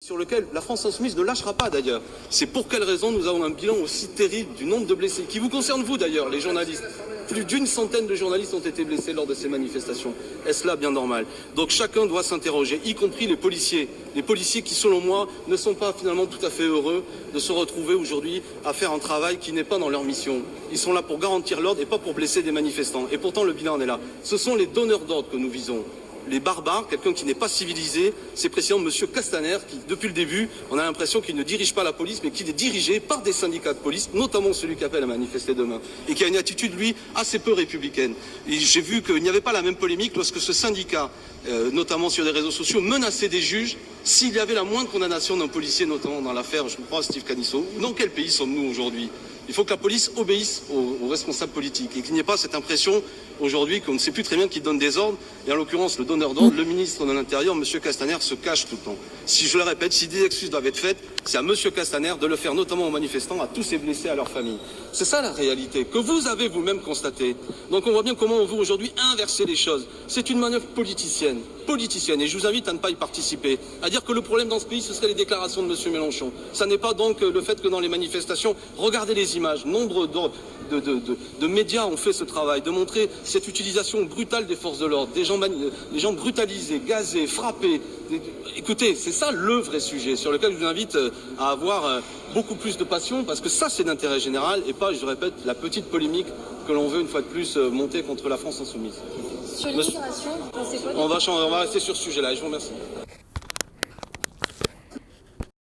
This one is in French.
Sur lequel la France insoumise ne lâchera pas d'ailleurs. C'est pour quelle raison nous avons un bilan aussi terrible du nombre de blessés, qui vous concerne vous d'ailleurs, les journalistes. Plus d'une centaine de journalistes ont été blessés lors de ces manifestations. Est-ce là bien normal? Donc chacun doit s'interroger, y compris les policiers. Les policiers qui, selon moi, ne sont pas finalement tout à fait heureux de se retrouver aujourd'hui à faire un travail qui n'est pas dans leur mission. Ils sont là pour garantir l'ordre et pas pour blesser des manifestants. Et pourtant le bilan en est là. Ce sont les donneurs d'ordre que nous visons. Les barbares, quelqu'un qui n'est pas civilisé, c'est précisément M. Castaner qui, depuis le début, on a l'impression qu'il ne dirige pas la police, mais qu'il est dirigé par des syndicats de police, notamment celui qui appelle à manifester demain, et qui a une attitude, lui, assez peu républicaine. Et j'ai vu qu'il n'y avait pas la même polémique lorsque ce syndicat, notamment sur les réseaux sociaux, menaçait des juges s'il y avait la moindre condamnation d'un policier, notamment dans l'affaire, je crois, Steve Canisso. Dans quel pays sommes-nous aujourd'hui? Il faut que la police obéisse aux responsables politiques et qu'il n'y ait pas cette impression aujourd'hui qu'on ne sait plus très bien qui donne des ordres. Et en l'occurrence, le donneur d'ordre, le ministre de l'Intérieur, M. Castaner, se cache tout le temps. Si je le répète, si des excuses doivent être faites, c'est à M. Castaner de le faire notamment aux manifestants, à tous ces blessés, à leurs familles. C'est ça la réalité que vous avez vous-même constatée. Donc on voit bien comment on veut aujourd'hui inverser les choses. C'est une manœuvre politicienne. Et je vous invite à ne pas y participer, à dire que le problème dans ce pays, ce serait les déclarations de M. Mélenchon. Ça n'est pas donc le fait que dans les manifestations, regardez les images, nombre de médias ont fait ce travail, de montrer cette utilisation brutale des forces de l'ordre, des gens brutalisés, gazés, frappés. Écoutez, c'est ça le vrai sujet sur lequel je vous invite à avoir beaucoup plus de passion, parce que ça c'est d'intérêt général et pas, je répète, la petite polémique que l'on veut une fois de plus monter contre la France insoumise. Sur l'immigration, vous pensez quoi? On va rester sur ce sujet-là, je vous remercie.